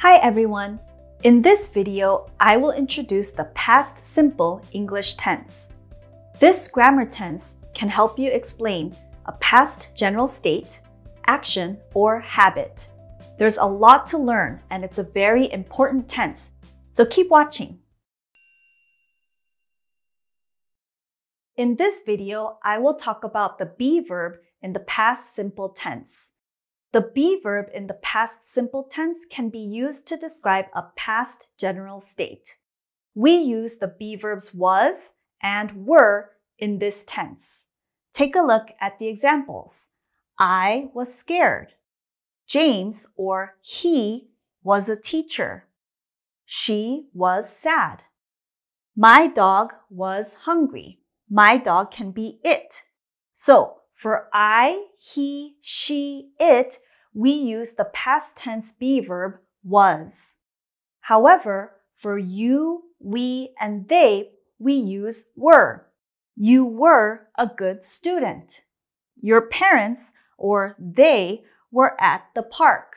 Hi everyone! In this video, I will introduce the past simple English tense. This grammar tense can help you explain a past general state, action, or habit. There's a lot to learn and it's a very important tense, so keep watching. In this video, I will talk about the be verb in the past simple tense. The be verb in the past simple tense can be used to describe a past general state. We use the be verbs was and were in this tense. Take a look at the examples. I was scared. James or he was a teacher. She was sad. My dog was hungry. My dog can be it. So, for I, he, she, it, we use the past tense be verb was. However, for you, we, and they, we use were. You were a good student. Your parents, or they, were at the park.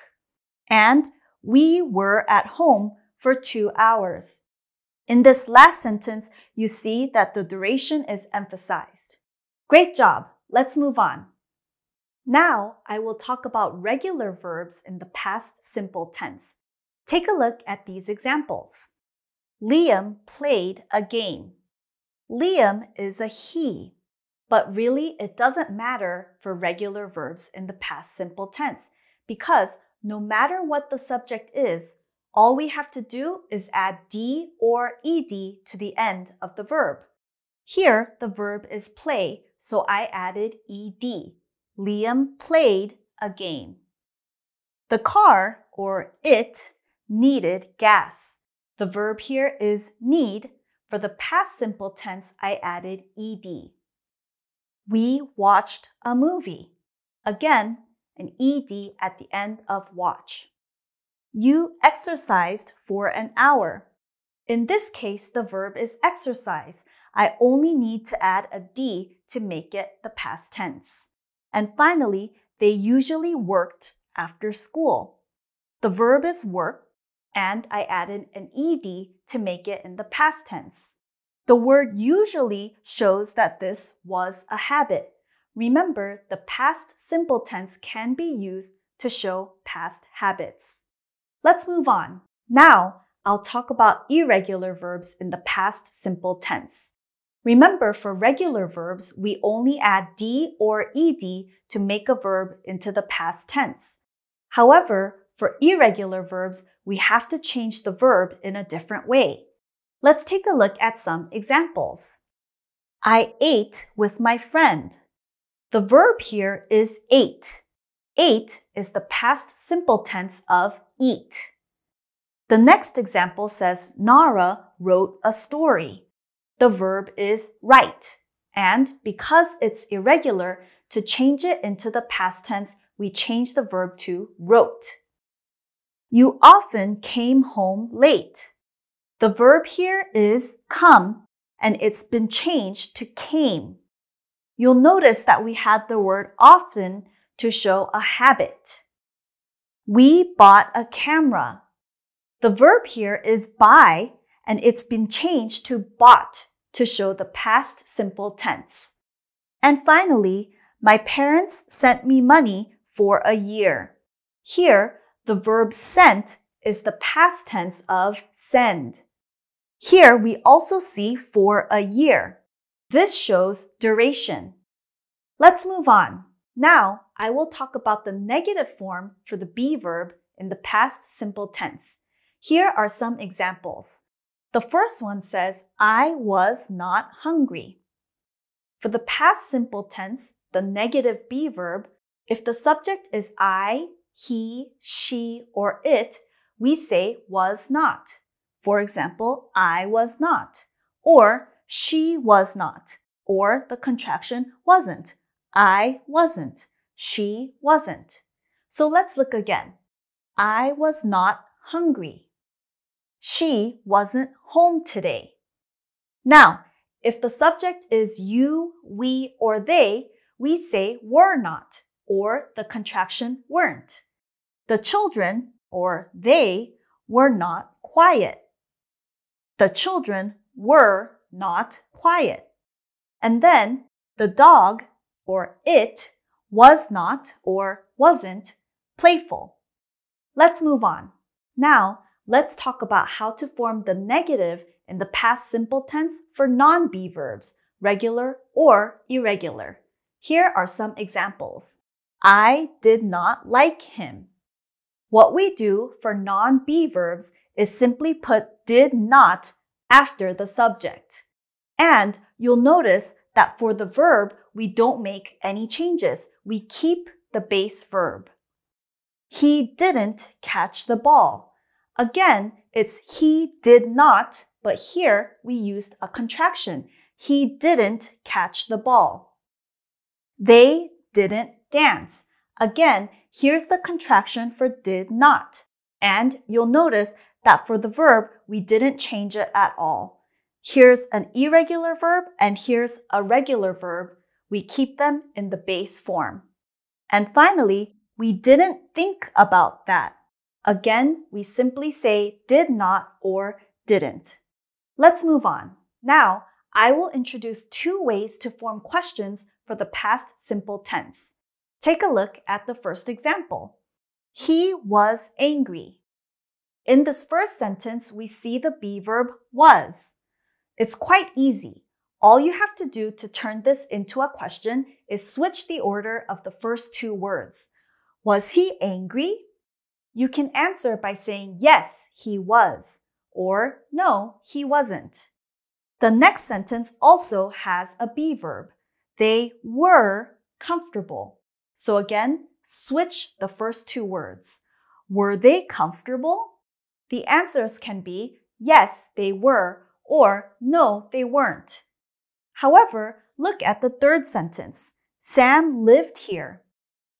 And we were at home for 2 hours. In this last sentence, you see that the duration is emphasized. Great job! Let's move on. Now, I will talk about regular verbs in the past simple tense. Take a look at these examples. Liam played a game. Liam is a he, but really it doesn't matter for regular verbs in the past simple tense because no matter what the subject is, all we have to do is add d or ed to the end of the verb. Here, the verb is play, so I added ed. Liam played a game. The car, or it, needed gas. The verb here is need. For the past simple tense, I added ed. We watched a movie. Again, an ed at the end of watch. You exercised for an hour. In this case, the verb is exercise. I only need to add a d to make it the past tense. And finally, they usually worked after school. The verb is work, and I added an ed to make it in the past tense. The word usually shows that this was a habit. Remember, the past simple tense can be used to show past habits. Let's move on. Now, I'll talk about irregular verbs in the past simple tense. Remember, for regular verbs, we only add d or ed to make a verb into the past tense. However, for irregular verbs, we have to change the verb in a different way. Let's take a look at some examples. I ate with my friend. The verb here is ate. Ate is the past simple tense of eat. The next example says Nara wrote a story. The verb is write, and because it's irregular, to change it into the past tense, we change the verb to wrote. You often came home late. The verb here is come, and it's been changed to came. You'll notice that we had the word often to show a habit. We bought a camera. The verb here is buy, and it's been changed to bought to show the past simple tense. And finally, my parents sent me money for a year. Here, the verb sent is the past tense of send. Here, we also see for a year. This shows duration. Let's move on. Now, I will talk about the negative form for the be verb in the past simple tense. Here are some examples. The first one says, I was not hungry. For the past simple tense, the negative be verb, if the subject is I, he, she, or it, we say was not. For example, I was not, or she was not, or the contraction wasn't. I wasn't, she wasn't. So let's look again. I was not hungry. She wasn't home today. Now, if the subject is you, we, or they, we say were not, or the contraction weren't. The children, or they, were not quiet. The children were not quiet. And then the dog, or it, was not or wasn't playful. Let's move on. Now, let's talk about how to form the negative in the past simple tense for non-be verbs, regular or irregular. Here are some examples. I did not like him. What we do for non-be verbs is simply put did not after the subject. And you'll notice that for the verb, we don't make any changes. We keep the base verb. He didn't catch the ball. Again, it's he did not, but here we used a contraction. He didn't catch the ball. They didn't dance. Again, here's the contraction for did not. And you'll notice that for the verb, we didn't change it at all. Here's an irregular verb and here's a regular verb. We keep them in the base form. And finally, we didn't think about that. Again, we simply say did not or didn't. Let's move on. Now, I will introduce two ways to form questions for the past simple tense. Take a look at the first example. He was angry. In this first sentence, we see the be verb was. It's quite easy. All you have to do to turn this into a question is switch the order of the first two words. Was he angry? You can answer by saying yes, he was, or no, he wasn't. The next sentence also has a be verb. They were comfortable. So again, switch the first two words. Were they comfortable? The answers can be yes, they were, or no, they weren't. However, look at the third sentence. Sam lived here.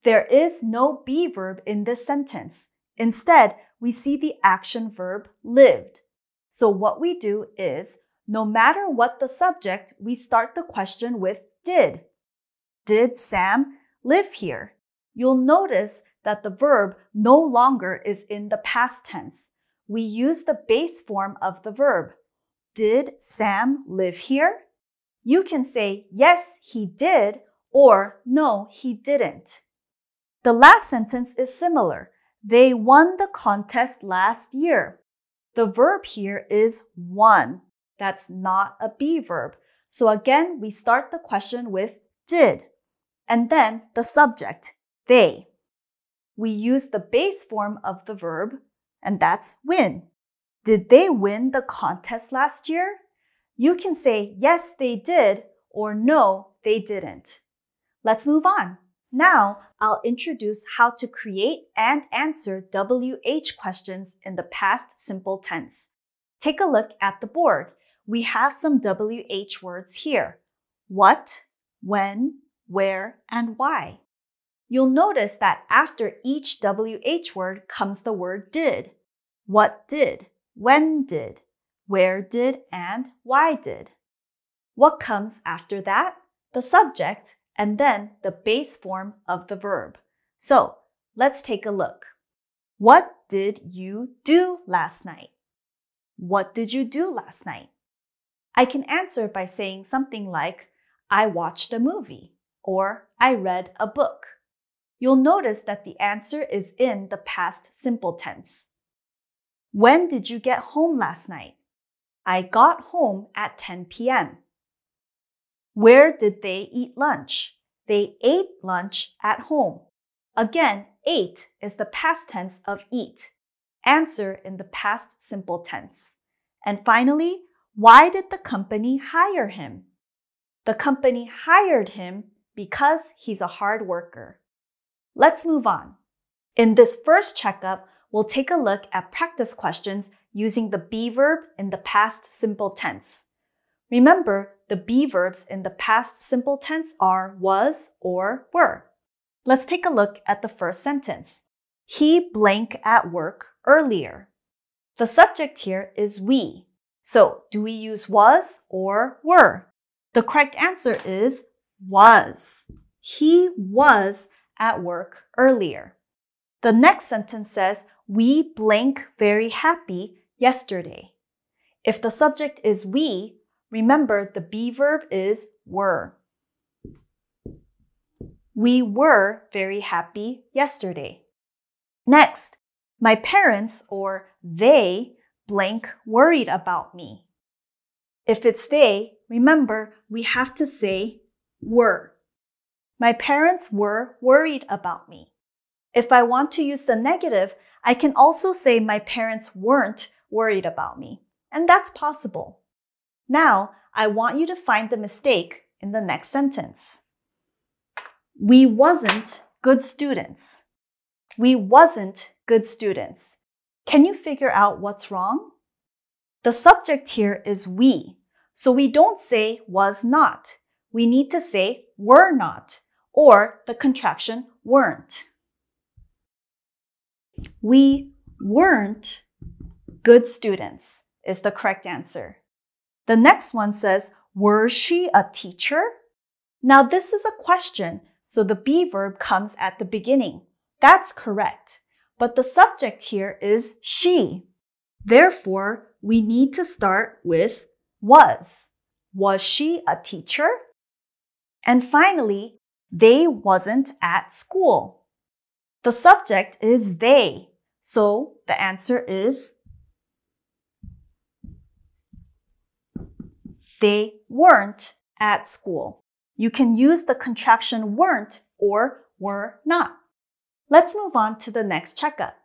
There is no be verb in this sentence. Instead, we see the action verb lived. So what we do is, no matter what the subject, we start the question with did. Did Sam live here? You'll notice that the verb no longer is in the past tense. We use the base form of the verb. Did Sam live here? You can say yes, he did, or no, he didn't. The last sentence is similar. They won the contest last year. The verb here is won. That's not a be verb. So again, we start the question with did, and then the subject, they. We use the base form of the verb, and that's win. Did they win the contest last year? You can say yes, they did, or no, they didn't. Let's move on. Now, I'll introduce how to create and answer WH questions in the past simple tense. Take a look at the board. We have some WH words here. What, when, where, and why. You'll notice that after each WH word comes the word did. What did? When did? Where did? And why did? What comes after that? The subject, and then the base form of the verb. So, let's take a look. What did you do last night? What did you do last night? I can answer by saying something like, I watched a movie, or I read a book. You'll notice that the answer is in the past simple tense. When did you get home last night? I got home at 10 p.m. Where did they eat lunch? They ate lunch at home. Again, ate is the past tense of eat. Answer in the past simple tense. And finally, why did the company hire him? The company hired him because he's a hard worker. Let's move on. In this first checkup, we'll take a look at practice questions using the be verb in the past simple tense. Remember, the be verbs in the past simple tense are was or were. Let's take a look at the first sentence. He blank at work earlier. The subject here is we. So, do we use was or were? The correct answer is was. He was at work earlier. The next sentence says, we blank very happy yesterday. If the subject is we, remember the be verb is were. We were very happy yesterday. Next, my parents or they blank worried about me. If it's they, remember we have to say were. My parents were worried about me. If I want to use the negative, I can also say my parents weren't worried about me. And that's possible. Now, I want you to find the mistake in the next sentence. We wasn't good students. We wasn't good students. Can you figure out what's wrong? The subject here is we, so we don't say was not. We need to say were not, or the contraction weren't. We weren't good students is the correct answer. The next one says, were she a teacher? Now this is a question, so the be verb comes at the beginning. That's correct. But the subject here is she. Therefore, we need to start with was. Was she a teacher? And finally, they wasn't at school. The subject is they. So the answer is they weren't at school. You can use the contraction weren't or were not. Let's move on to the next checkup.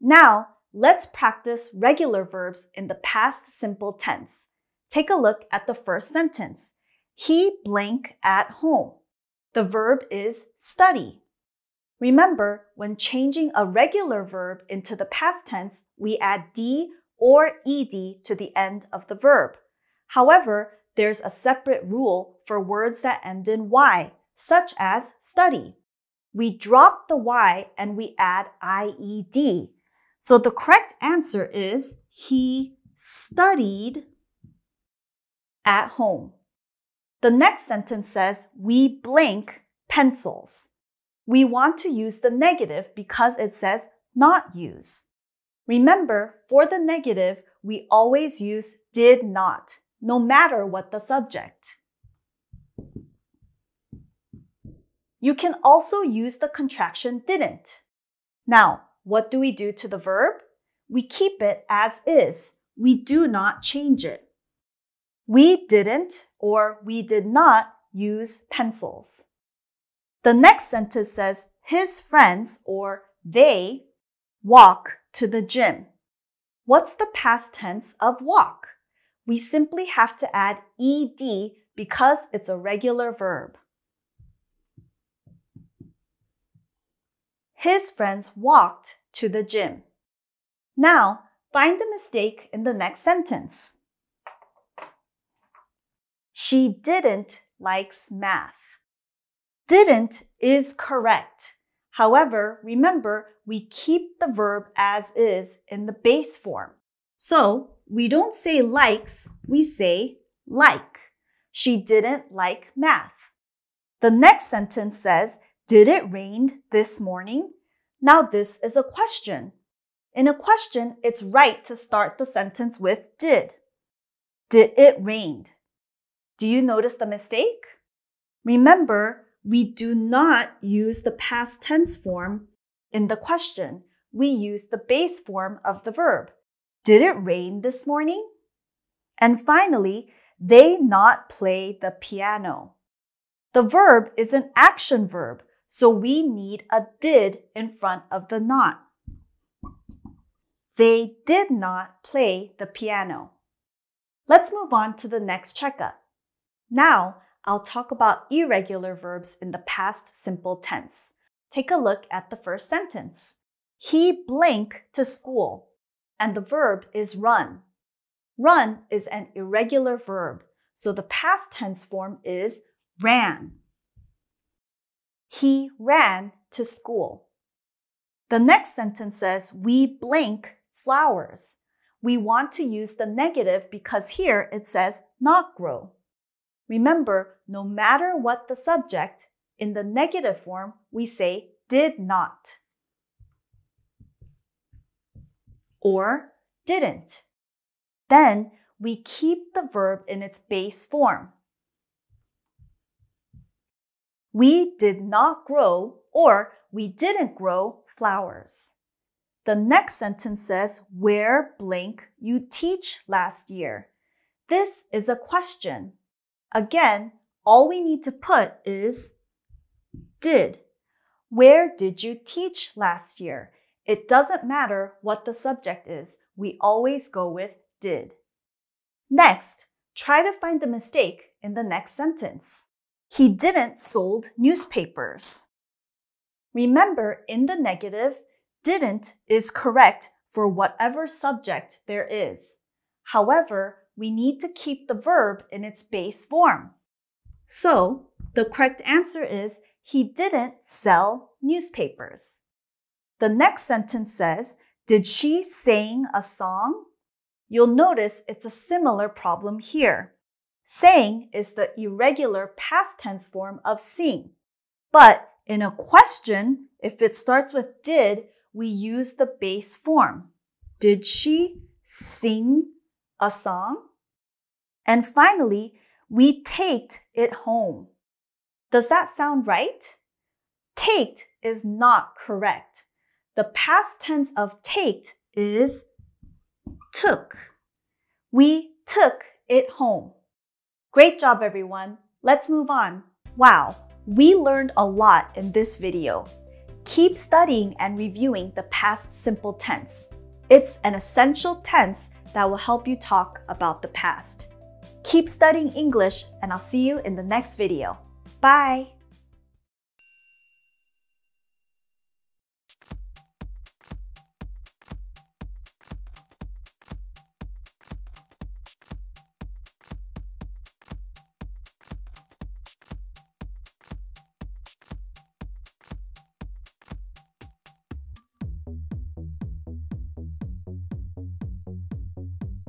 Now, let's practice regular verbs in the past simple tense. Take a look at the first sentence. He blank at home. The verb is study. Remember, when changing a regular verb into the past tense, we add d or ed to the end of the verb. However, there's a separate rule for words that end in y, such as study. We drop the y and we add ied. So the correct answer is he studied at home. The next sentence says we blank pencils. We want to use the negative because it says not use. Remember, for the negative, we always use did not, no matter what the subject. You can also use the contraction didn't. Now, what do we do to the verb? We keep it as is. We do not change it. We didn't or we did not use pencils. The next sentence says his friends or they walk to the gym. What's the past tense of walk? We simply have to add ed because it's a regular verb. His friends walked to the gym. Now, find the mistake in the next sentence. She didn't likes math. Didn't is correct. However, remember, we keep the verb as is in the base form. So, we don't say likes, we say like. She didn't like math. The next sentence says, did it rain this morning? Now this is a question. In a question, it's right to start the sentence with did. Did it rain? Do you notice the mistake? Remember, we do not use the past tense form in the question. We use the base form of the verb. Did it rain this morning? And finally, they not play the piano. The verb is an action verb, so we need a did in front of the not. They did not play the piano. Let's move on to the next checkup. Now, I'll talk about irregular verbs in the past simple tense. Take a look at the first sentence. He blank to school, and the verb is run. Run is an irregular verb, so the past tense form is ran. He ran to school. The next sentence says, we blank flowers. We want to use the negative because here it says not grow. Remember, no matter what the subject, in the negative form, we say did not. or didn't. Then we keep the verb in its base form. We did not grow or we didn't grow flowers. The next sentence says, where blank you teach last year. This is a question. Again, all we need to put is did. Where did you teach last year? It doesn't matter what the subject is. We always go with did. Next, try to find the mistake in the next sentence. He didn't sold newspapers. Remember, in the negative, didn't is correct for whatever subject there is. However, we need to keep the verb in its base form. So, the correct answer is he didn't sell newspapers. The next sentence says, did she sing a song? You'll notice it's a similar problem here. Sang is the irregular past tense form of sing. But in a question, if it starts with did, we use the base form. Did she sing a song? And finally, we taked it home. Does that sound right? Taked is not correct. The past tense of taked is took. We took it home. Great job, everyone. Let's move on. Wow, we learned a lot in this video. Keep studying and reviewing the past simple tense. It's an essential tense that will help you talk about the past. Keep studying English, and I'll see you in the next video. Bye!